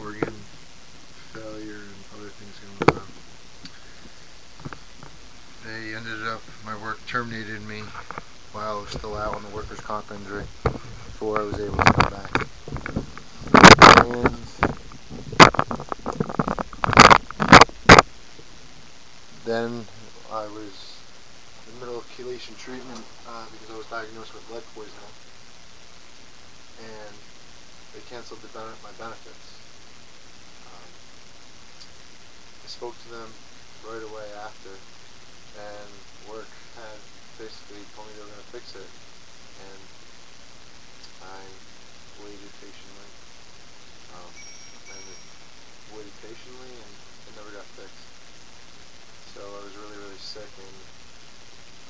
organ failure and other things going on. They ended up, my work terminated me while I was still out on the workers' comp injury before I was able to come back. And then I was in the middle of chelation treatment because I was diagnosed with lead poisoning, and they canceled my benefits. Um, I spoke to them right away after, and work had basically told me they were going to fix it, and I waited patiently, and waited patiently, and it never got fixed. So I was really, really sick, and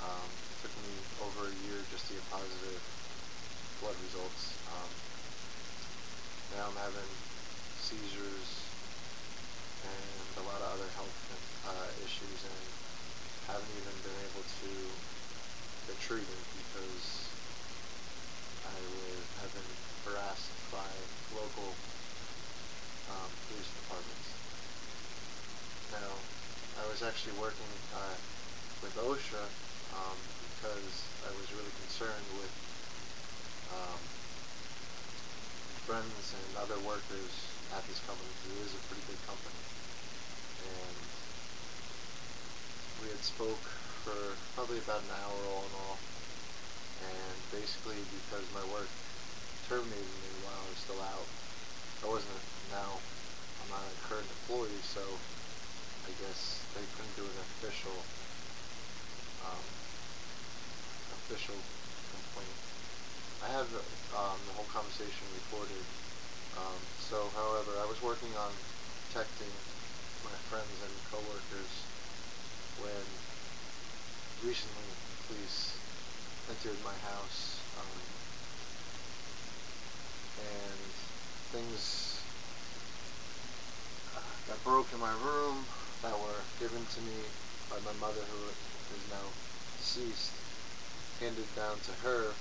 it took me over a year just to get positive blood results. Now I'm having seizures and a lot of other health issues, and haven't even been able to get treated because I have been harassed by local police departments. Now, I was actually working with OSHA because I was really concerned with friends and other workers at this company, because it is a pretty big company. And we had spoke for probably about an hour all in all, and basically because my work terminated me while I was still out, I'm not a current employee, so I guess they couldn't do an official complaint. I have the whole conversation recorded. However, I was working on protecting my friends and coworkers when recently the police entered my house, and things got broke in my room that were given to me by my mother, who is now deceased, handed down to her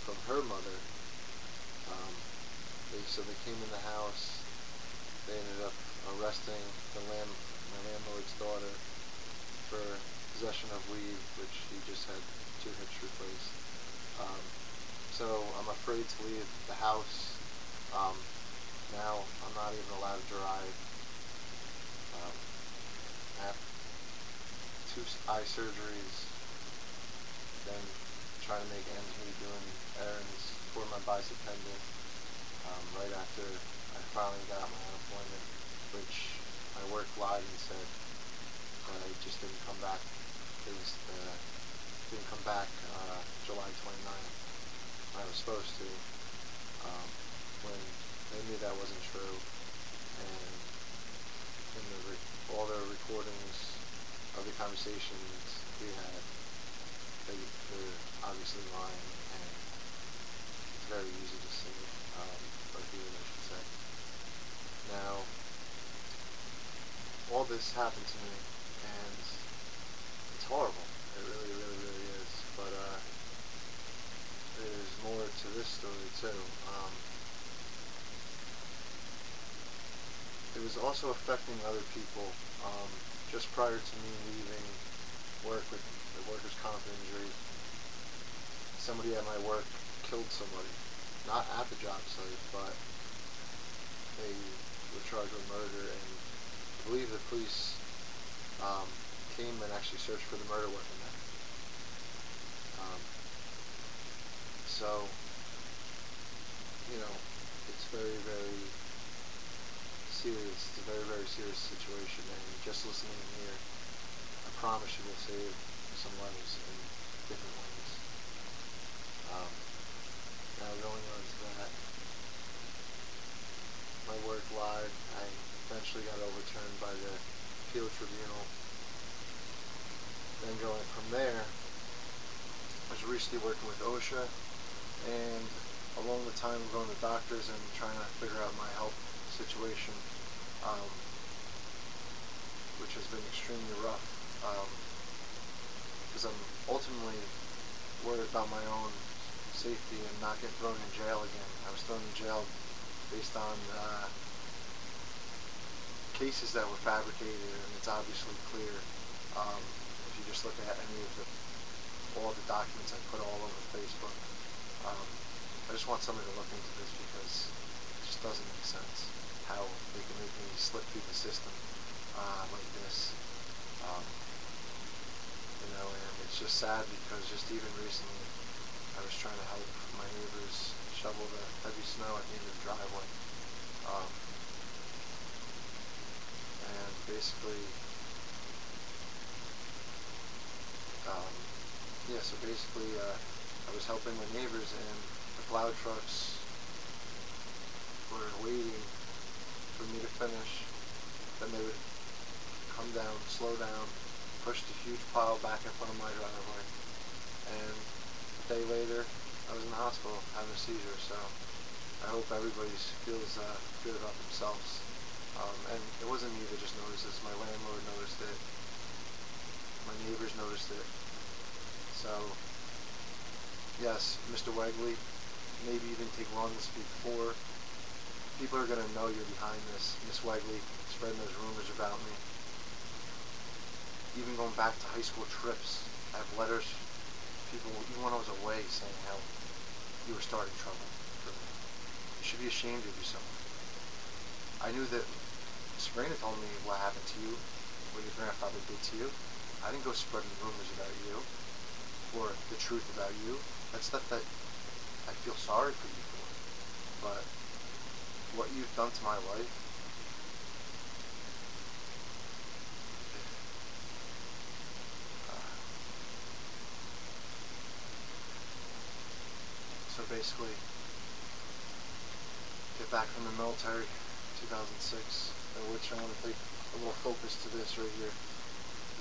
from her mother. So they came in the house. They ended up arresting my landlord's daughter for possession of weed, which he just had 2 hips replaced. So I'm afraid to leave the house. Now I'm not even allowed to drive. I have 2 eye surgeries, then trying to make ends meet doing errands for my bicep tendon. Right after I finally got my unemployment, which my work lied and said that I just didn't come back. Didn't come back July 29th when I was supposed to, when they knew that wasn't true, and in all the recordings of the conversations we had, they're obviously lying, and it's very easy to see, or hear, I should say. Now, all this happened to me, and it's horrible. It really, really, really is. But there's more to this story too. It was also affecting other people. Just prior to me leaving work with the workers' comp injury, somebody at my work killed somebody. Not at the job site, but they were charged with murder, and I believe the police came and actually searched for the murder weapon there. So, it's very, very serious. It's a very, very serious situation, and just listening here, I promise you will save some lives in different ways. Now going on to that, my work lied. I eventually got overturned by the appeal tribunal. Then going from there, I was recently working with OSHA, and along the time of going to doctors and trying to figure out my health situation, which has been extremely rough, because I'm ultimately worried about my own safety and not getting thrown in jail again. I was thrown in jail based on cases that were fabricated, and it's obviously clear if you just look at any of all the documents I put all over Facebook. I just want somebody to look into this because it just doesn't make sense how they can make me slip through the system like this. And it's just sad because just even recently I was trying to help my neighbors shovel the heavy snow at the end of the driveway. And basically, I was helping my neighbors, and the plow trucks were waiting for me to finish. Then they would come down, slow down, push the huge pile back in front of my driveway, and a day later I was in the hospital having a seizure. So I hope everybody feels good about themselves. And it wasn't me that just noticed this. My landlord noticed it. My neighbors noticed it. So, yes, Mr. Wegley, maybe you didn't take long to speak for. People are going to know you're behind this. Miss Wegley, spreading those rumors about me. Even going back to high school trips, I have letters, people, even when I was away, saying how you were starting trouble for me. You should be ashamed of yourself. I knew that Sabrina told me what happened to you, what your grandfather did to you. I didn't go spreading rumors about you, or the truth about you. That's stuff that I feel sorry for you for. But what you've done to my life, so basically, get back from the military, 2006, which I want to take a little focus to this right here.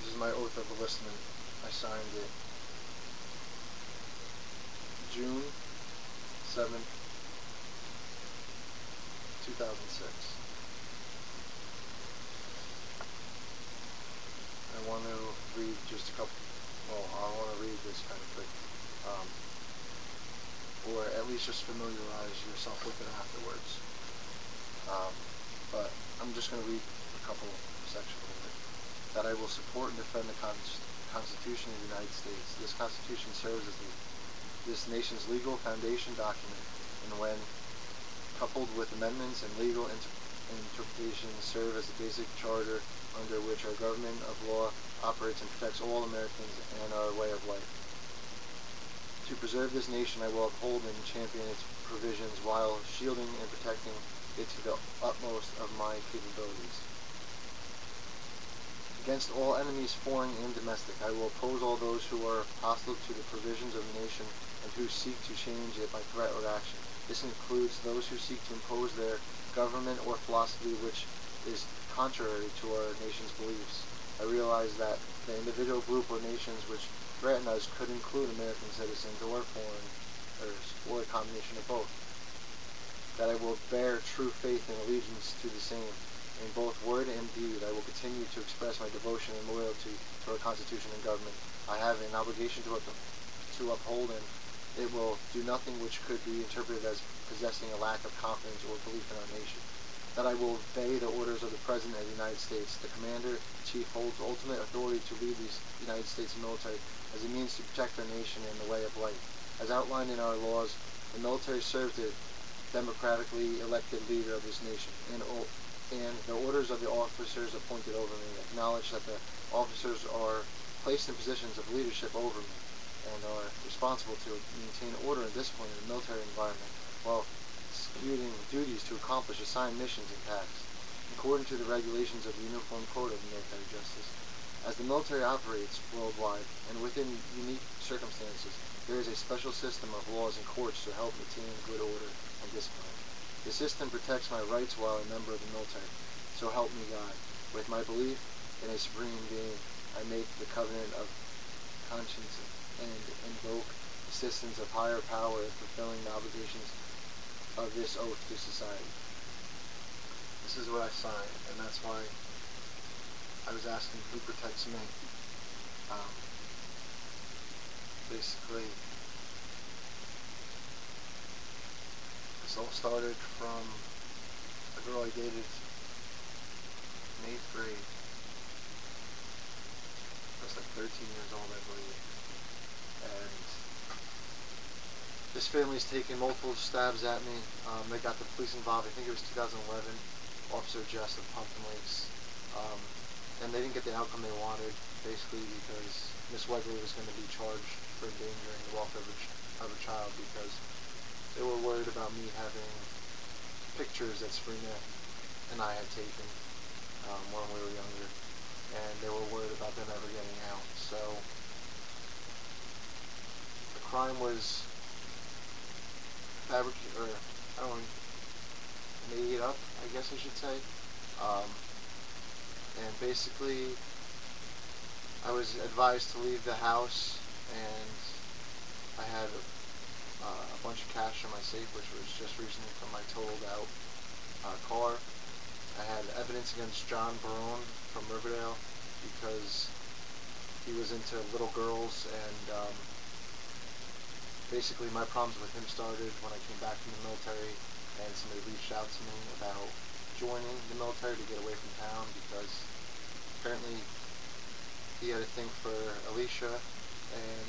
This is my oath of enlistment. I signed it June 7th, 2006. I want to read just a couple, I want to read this kind of quick, or at least just familiarize yourself with it afterwards. But I'm just going to read a couple sections of it. That I will support and defend the Constitution of the United States. This Constitution serves as this nation's legal foundation document, and when coupled with amendments and legal interpretations, serve as the basic charter under which our government of law operates and protects all Americans and our way of life. To preserve this nation, I will uphold and champion its provisions while shielding and protecting it to the utmost of my capabilities. Against all enemies, foreign and domestic, I will oppose all those who are hostile to the provisions of the nation and who seek to change it by threat or action. This includes those who seek to impose their government or philosophy which is contrary to our nation's beliefs. I realize that the individual, group, or nations which threaten us could include American citizens or foreigners, or a combination of both. That I will bear true faith and allegiance to the same. In both word and deed, I will continue to express my devotion and loyalty to our Constitution and government. I have an obligation to uphold, and it will do nothing which could be interpreted as possessing a lack of confidence or belief in our nation. That I will obey the orders of the President of the United States. The Commander-in-Chief holds ultimate authority to lead the United States military as a means to protect our nation and the way of life. As outlined in our laws, the military serves the democratically elected leader of this nation, and the orders of the officers appointed over me acknowledge that the officers are placed in positions of leadership over me and are responsible to maintain order and discipline in the military environment while executing duties to accomplish assigned missions and tasks, according to the regulations of the Uniform Code of Military Justice. As the military operates worldwide and within unique circumstances, there is a special system of laws and courts to help maintain good order and discipline. The system protects my rights while a member of the military. So help me God. With my belief in a supreme being, I make the covenant of conscience and invoke assistance of higher power in fulfilling the obligations of this oath to society. This is what I signed, and that's why I was asking who protects me. Basically, this all started from a girl I dated in 8th grade. I was like 13 years old, I believe. And this family's taken multiple stabs at me. They got the police involved. I think it was 2011. Officer Jess of Pumpkin Lakes. And they didn't get the outcome they wanted, basically because Miss Wegley was going to be charged for endangering the welfare of a child because they were worried about me having pictures that Serena and I had taken when we were younger, and they were worried about them ever getting out. So the crime was fabricated, or I don't know, made up, I guess I should say. And basically, I was advised to leave the house, and I had a bunch of cash in my safe, which was just recently from my totaled out car. I had evidence against John Barone from Riverdale because he was into little girls, and basically my problems with him started when I came back from the military, and somebody reached out to me about joining the military to get away from town because apparently he had a thing for Alicia, and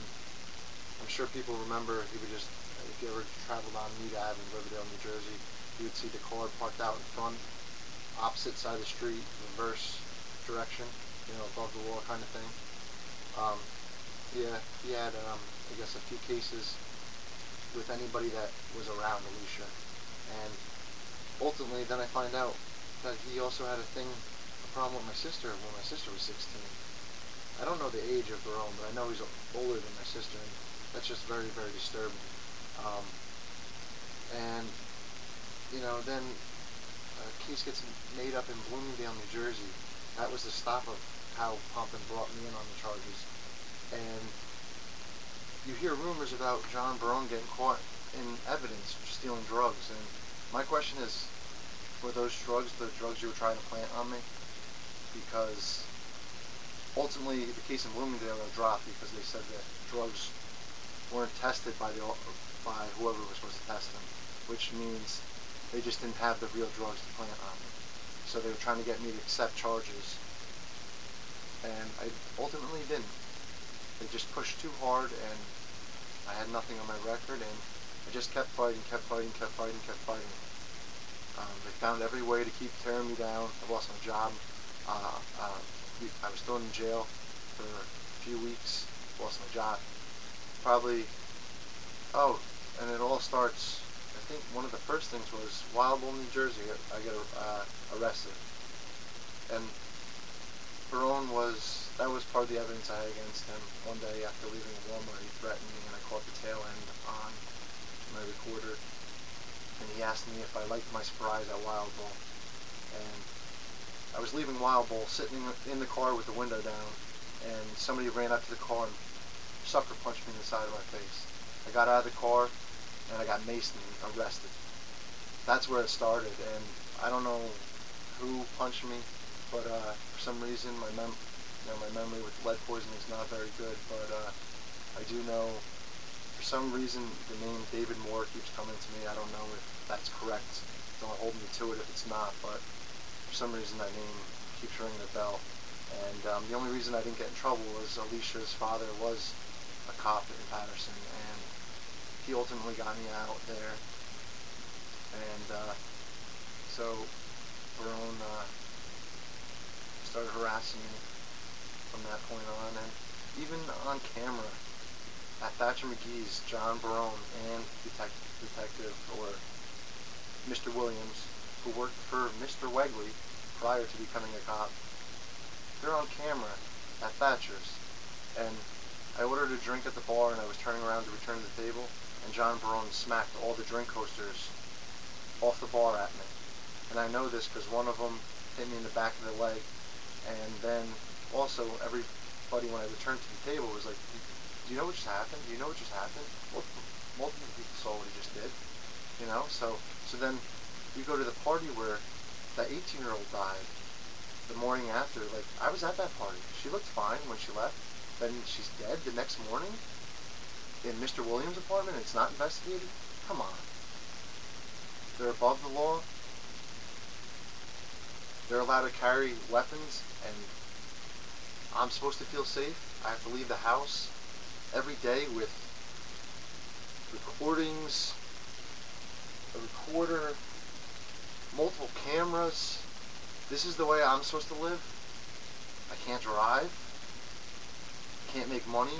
I'm sure people remember he would just, if you ever traveled on Mead Ave in Riverdale, New Jersey, you would see the car parked out in front, opposite side of the street, reverse direction, above the wall kind of thing. Yeah, he had, I guess, a few cases with anybody that was around Alicia, and ultimately then I find out that he also had a problem with my sister when my sister was 16. I don't know the age of Barone, but I know he's older than my sister, and that's just very, very disturbing. And then a case gets made up in Bloomingdale, New Jersey. That was the stop of how Pumpkin brought me in on the charges. And you hear rumors about John Barone getting caught in evidence for stealing drugs, and my question is, were those drugs the drugs you were trying to plant on me? Because ultimately the case in Bloomingdale got dropped because they said that drugs weren't tested by whoever was supposed to test them, which means they just didn't have the real drugs to plant on me. So they were trying to get me to accept charges, and I ultimately didn't. They just pushed too hard, and I had nothing on my record, and I just kept fighting. They found every way to keep tearing me down. I lost my job. I was thrown in jail for a few weeks. Lost my job. And it all starts, I think one of the first things was Wild Bull, New Jersey. I get arrested. And Barone that was part of the evidence I had against him. One day after leaving Walmart, he threatened me, and I caught the tail end on my recorder. And he asked me if I liked my surprise at Wild Bull. And I was leaving Wild Bull, sitting in the car with the window down, and somebody ran up to the car and sucker punched me in the side of my face. I got out of the car, and I got maced and arrested. That's where it started, and I don't know who punched me, but for some reason my memory with lead poisoning is not very good, but I do know for some reason the name David Moore keeps coming to me. I don't know if that's correct. Don't hold me to it if it's not, but for some reason that name keeps ringing a bell. And the only reason I didn't get in trouble was Alicia's father was a cop in Patterson, and he ultimately got me out there. And so Barone started harassing me from that point on, and even on camera at Thatcher McGee's, John Barone and detective or Mr. Williams, who worked for Mr. Wegley prior to becoming a cop, they're on camera at Thatcher's, and I ordered a drink at the bar, and I was turning around to return to the table, and John Barone smacked all the drink coasters off the bar at me. And I know this because one of them hit me in the back of the leg, and then also everybody when I returned to the table was like, do you know what just happened? Do you know what just happened? Multiple people saw what he just did, So then we go to the party where that 18-year-old died the morning after. Like, I was at that party. She looked fine when she left. Then she's dead the next morning in Mr. Williams' apartment. It's not investigated? Come on. They're above the law. They're allowed to carry weapons, and I'm supposed to feel safe. I have to leave the house every day with recordings, a recorder, multiple cameras. This is the way I'm supposed to live. I can't drive. Can't make money.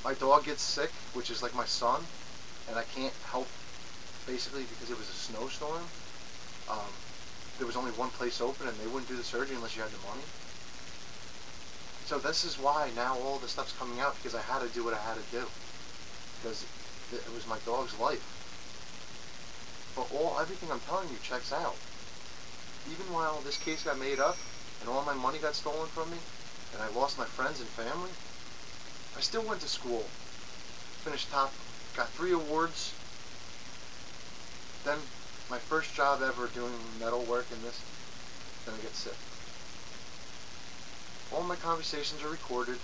My dog gets sick, which is like my son, and I can't help, basically, because it was a snowstorm. There was only one place open, and they wouldn't do the surgery unless you had the money. So this is why now all this stuff's coming out, because I had to do what I had to do, because it was my dog's life. But everything I'm telling you checks out. Even while this case got made up, and all my money got stolen from me, and I lost my friends and family, I still went to school, finished top, got 3 awards. Then my first job ever doing metal work in this, then I get sick. All my conversations are recorded.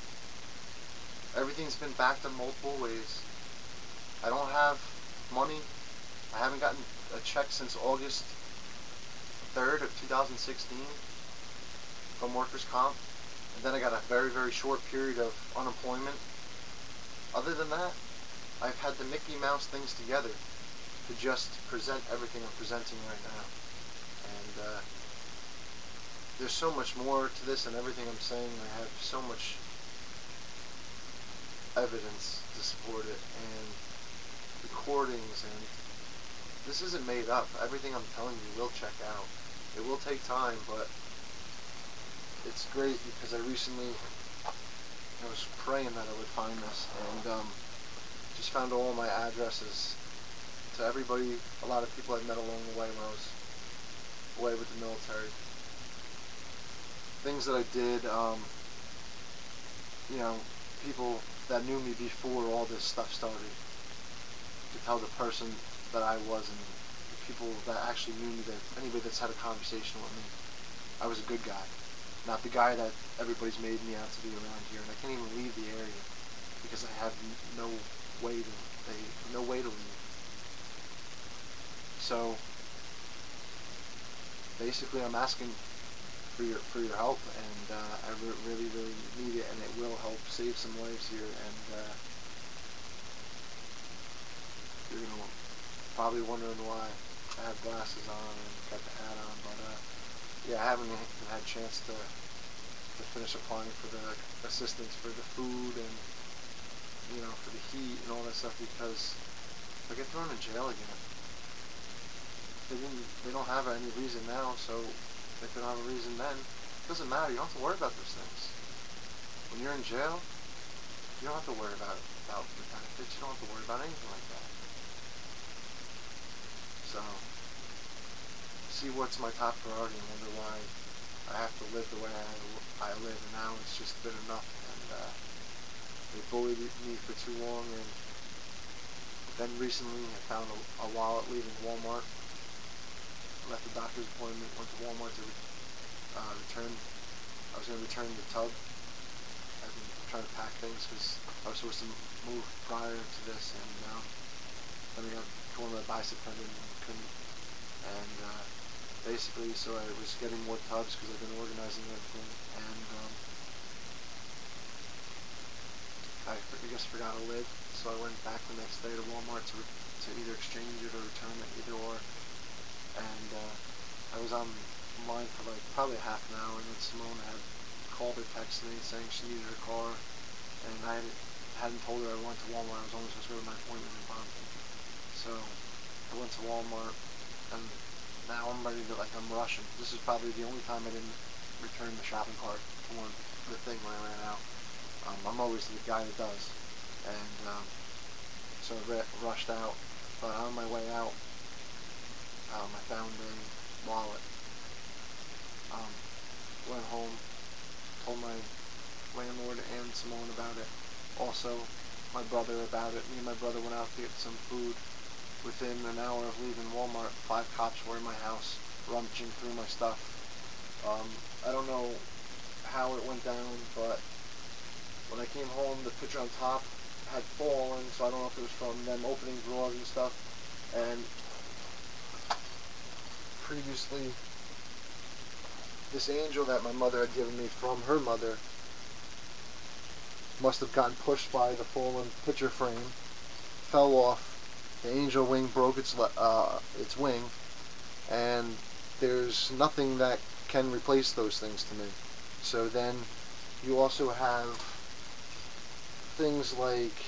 Everything's been backed in multiple ways. I don't have money. I haven't gotten a check since August 3rd of 2016 from workers' comp. And then I got a very, very short period of unemployment. Other than that, I've had to Mickey Mouse things together to just present everything I'm presenting right now. And there's so much more to this and everything I'm saying. I have so much evidence to support it, and recordings, and this isn't made up. Everything I'm telling you will check out. It will take time, but it's great because I was praying that I would find this, and just found all my addresses to everybody, a lot of people I met along the way when I was away with the military. Things that I did, people that knew me before all this stuff started, to tell the person that I was, and the people that actually knew me, that anybody that's had a conversation with me, I was a good guy. Not the guy that everybody's made me out to be around here, and I can't even leave the area because I have no way to leave. So basically, I'm asking for your help, and I really, really need it, and it will help save some lives here. And you're gonna probably wondering why I have glasses on and got the hat on, but yeah, I haven't had a chance to finish applying for the assistance for the food and for the heat and all that stuff, because if I get thrown in jail again, they don't have any reason now, so if they don't have a reason then, it doesn't matter. You don't have to worry about those things. When you're in jail, you don't have to worry about the benefits. You don't have to worry about anything like that. So see what's my top priority and wonder why I have to live the way I live, and now it's just been enough. And they bullied me for too long, and then recently I found a wallet leaving Walmart. I left the doctor's appointment, went to Walmart to return. I was going to return the tub. I've been trying to pack things because I was supposed to move prior to this, and then I got torn my bicep tendon and couldn't. And basically, so I was getting more tubs because I've been organizing everything, and I just forgot a lid, so I went back the next day to Walmart to either exchange it or return it, either or. And I was online for like probably half an hour, and then Simone had called or texted me saying she needed a car, and I hadn't told her I went to Walmart. I was only supposed to go to my appointment in Brompton. So I went to Walmart, and now I'm ready to, I'm rushing. This is probably the only time I didn't return the shopping cart for the thing when I ran out. I'm always the guy that does. And so I rushed out. But on my way out, I found a wallet. Went home, told my landlord and Simone about it. Also, my brother about it. Me and my brother went out to get some food. Within an hour of leaving Walmart, 5 cops were in my house, rummaging through my stuff. I don't know how it went down, but when I came home, the picture on top had fallen, so I don't know if it was from them opening drawers and stuff. And previously, this angel that my mother had given me from her mother must have gotten pushed by the fallen picture frame, fell off, the angel wing broke its wing, and there's nothing that can replace those things to me. So then you also have things like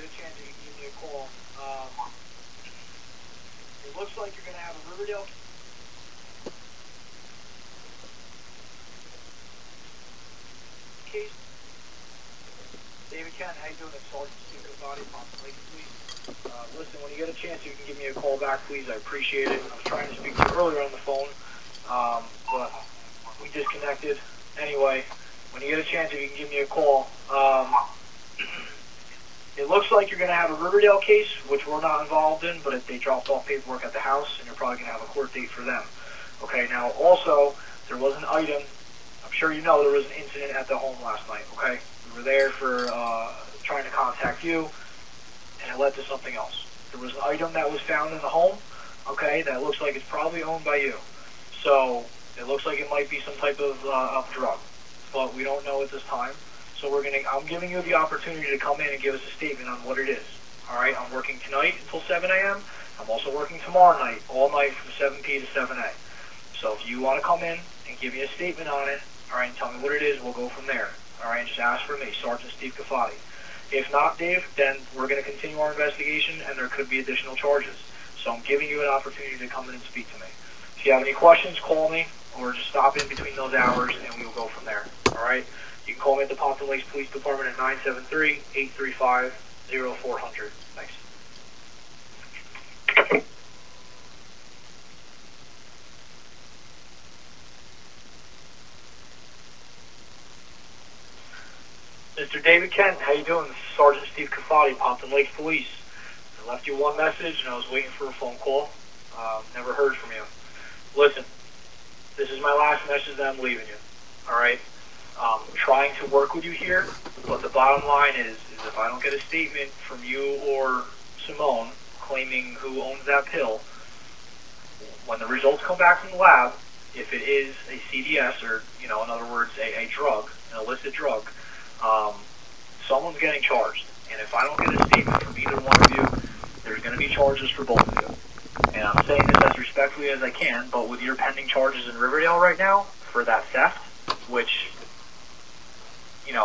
get a chance, you can give me a call. It looks like you're going to have a Riverdale case. David Kent, how you doing? It's Sergeant Steve Cavati, Pompton Lake Police. Listen, when you get a chance, you can give me a call back, please. I appreciate it. I was trying to speak to you earlier on the phone, but we disconnected. Anyway, when you get a chance, you can give me a call. It looks like you're going to have a Riverdale case, which we're not involved in, but they dropped off paperwork at the house, and you're probably going to have a court date for them. Okay, now also, there was an item, I'm sure you know there was an incident at the home last night, okay? We were there for trying to contact you, and it led to something else. There was an item that was found in the home, okay, that looks like it's probably owned by you. So, it looks like it might be some type of drug, but we don't know at this time. So I'm giving you the opportunity to come in and give us a statement on what it is. All right, I'm working tonight until 7 a.m. I'm also working tomorrow night, all night from 7 p to 7 a. So if you want to come in and give me a statement on it, all right, and tell me what it is, we'll go from there. All right, and just ask for me, Sergeant Steve Cafati. If not, Dave, then we're going to continue our investigation, and there could be additional charges. So I'm giving you an opportunity to come in and speak to me. If you have any questions, call me, or just stop in between those hours, and we will go from there. All right? You can call me at the Pompton Lakes Police Department at 973-835-0400. Thanks. Mr. David Kent, how you doing? This is Sergeant Steve Cafati, Pompton Lakes Police. I left you one message, and I was waiting for a phone call. Never heard from you. Listen, this is my last message that I'm leaving you. All right? Trying to work with you here, but the bottom line is if I don't get a statement from you or Simone claiming who owns that pill, when the results come back from the lab, if it is a CDS or, in other words, a drug, an illicit drug, someone's getting charged. And if I don't get a statement from either one of you, there's going to be charges for both of you. And I'm saying this as respectfully as I can, but with your pending charges in Riverdale right now for that theft, which,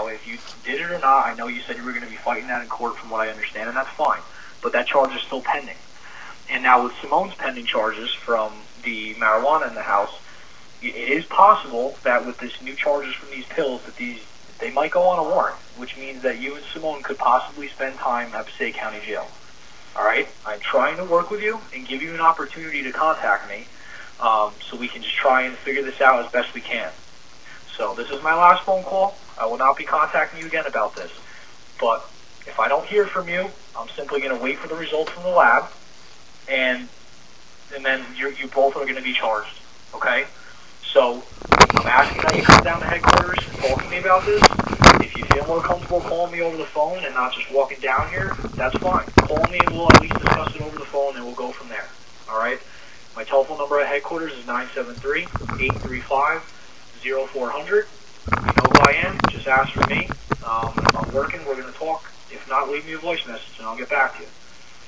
if you did it or not, I know you said you were going to be fighting that in court from what I understand, and that's fine. But that charge is still pending. And now with Simone's pending charges from the marijuana in the house, it is possible that with this new charges from these pills, that they might go on a warrant, which means that you and Simone could possibly spend time at Passaic County Jail. All right? I'm trying to work with you and give you an opportunity to contact me so we can just try and figure this out as best we can. So this is my last phone call. I will not be contacting you again about this. But if I don't hear from you, I'm simply going to wait for the results from the lab, and then you both are going to be charged. Okay? So I'm asking that you come down to headquarters and talk to me about this. If you feel more comfortable calling me over the phone and not just walking down here, that's fine. Call me and we'll at least discuss it over the phone and we'll go from there. All right? My telephone number at headquarters is 973-835-0400. You know who I am. Just ask for me. If I'm working, we're going to talk. If not, leave me a voice message and I'll get back to you.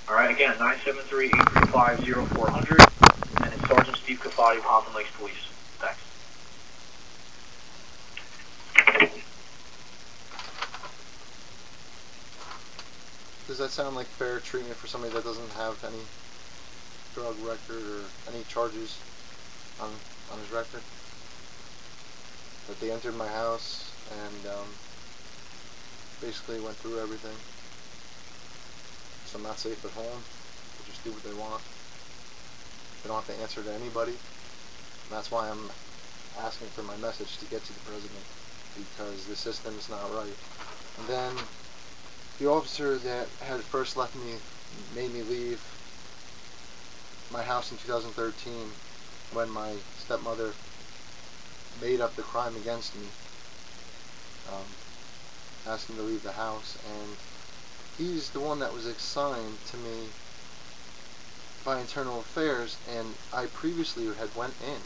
All right, again, 973-835-0400, and it's Sergeant Steve Cafati, Pompton Lakes Police. Thanks. Does that sound like fair treatment for somebody that doesn't have any drug record or any charges on his record? That they entered my house and basically went through everything. So I'm not safe at home. They just do what they want. They don't have to answer to anybody. And that's why I'm asking for my message to get to the president, because the system is not right. And then the officer that had first made me leave my house in 2013 when my stepmother made up the crime against me, asked me to leave the house, and he's the one that was assigned to me by Internal Affairs, and I previously had went in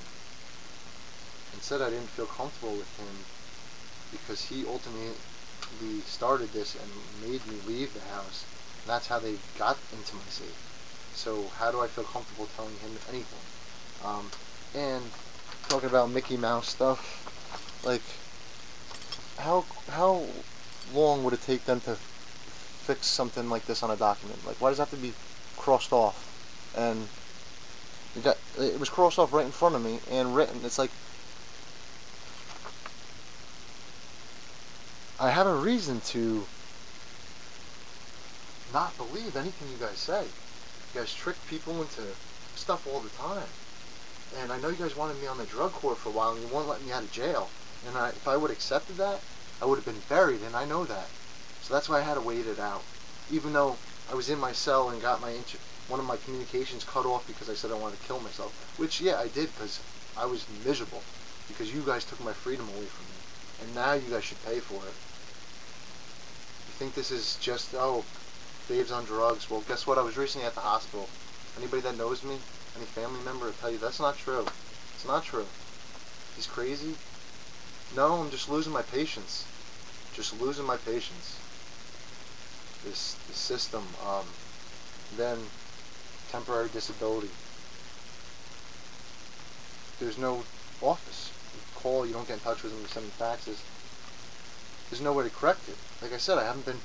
and said I didn't feel comfortable with him because he ultimately started this and made me leave the house, and that's how they got into my safe. So how do I feel comfortable telling him anything? And talking about Mickey Mouse stuff, like how long would it take them to fix something like this on a document? Like, why does it have to be crossed off? And it was crossed off right in front of me and written. It's like, I have a reason to not believe anything you guys say. You guys trick people into stuff all the time. And I know you guys wanted me on the drug court for a while and you won't let me out of jail. And if I would have accepted that, I would have been buried, and I know that. So that's why I had to wait it out. Even though I was in my cell and got one of my communications cut off because I said I wanted to kill myself. Which, yeah, I did, because I was miserable. Because you guys took my freedom away from me. And now you guys should pay for it. You think this is just, oh, Dave's on drugs? Well, guess what? I was recently at the hospital. Anybody that knows me, any family member will tell you that's not true. It's not true. He's crazy? No, I'm just losing my patience. Just losing my patience. The system. Then temporary disability. There's no office. You call, you don't get in touch with them, you send them faxes. There's no way to correct it. Like I said, I haven't been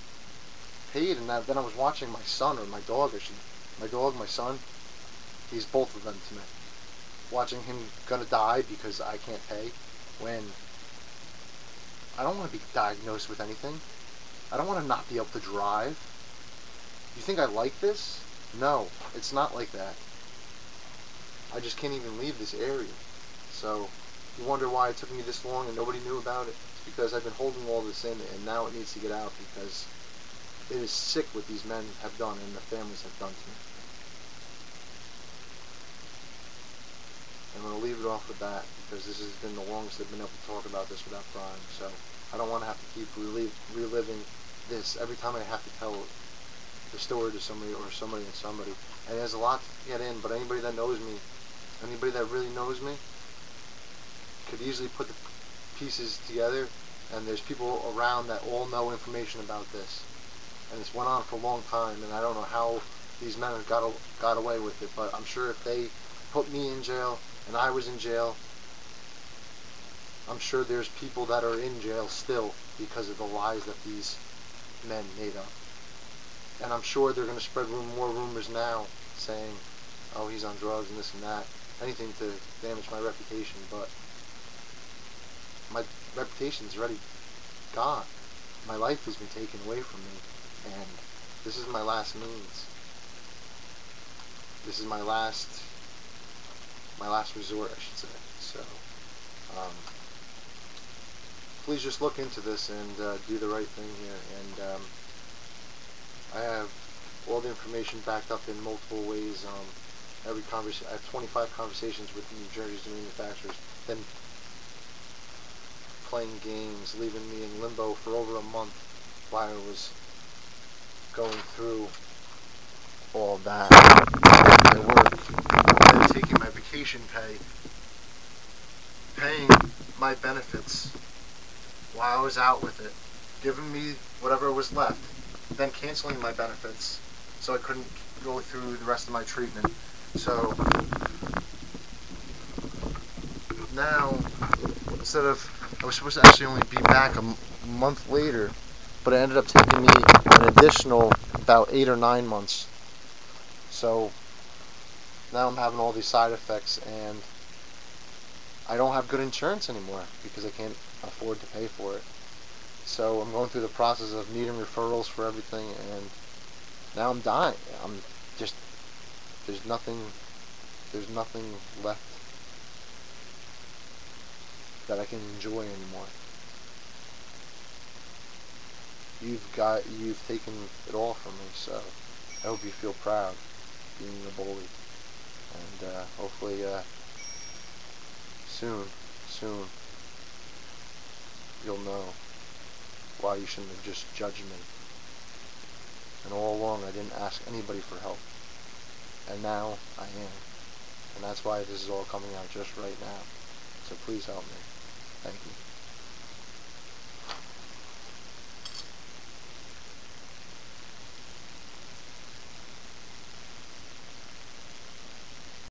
paid, and then I was watching my son, or my dog, my dog, my son. He's both of them to me. Watching him gonna die because I can't pay, when I don't want to be diagnosed with anything. I don't want to not be able to drive. You think I like this? No, it's not like that. I just can't even leave this area. So, you wonder why it took me this long and nobody knew about it? It's because I've been holding all this in, and now it needs to get out, because it is sick what these men have done and the families have done to me. I'm going to leave it off with that, because this has been the longest I've been able to talk about this without crying. So I don't want to have to keep reliving this every time I have to tell the story to somebody or somebody and somebody. And there's a lot to get in, but anybody that knows me, anybody that really knows me, could easily put the pieces together, and there's people around that all know information about this. And it's went on for a long time, and I don't know how these men have got away with it, but I'm sure if they put me in jail and I was in jail, I'm sure there's people that are in jail still because of the lies that these men made up. And I'm sure they're going to spread more rumors now saying, oh, he's on drugs and this and that, anything to damage my reputation, but my reputation's already gone. My life has been taken away from me, and this is my last means. This is my last resort, I should say. So, please just look into this and do the right thing here. And I have all the information backed up in multiple ways. I have 25 conversations with New Jersey's manufacturers, then playing games, leaving me in limbo for over a month while I was going through all that. My work, and taking my vacation pay, paying my benefits while I was out with it, giving me whatever was left, then canceling my benefits, so I couldn't go through the rest of my treatment. So now, instead of, I was supposed to actually only be back a month later, but it ended up taking me an additional about 8 or 9 months. So now I'm having all these side effects, and I don't have good insurance anymore because I can't afford to pay for it. So I'm going through the process of needing referrals for everything, and now I'm dying. I'm just, there's nothing left that I can enjoy anymore. You've taken it all from me, so I hope you feel proud being a bully, and hopefully soon you'll know why you shouldn't have just judged me. And all along I didn't ask anybody for help, and now I am, and that's why this is all coming out just right now. So please help me. Thank you.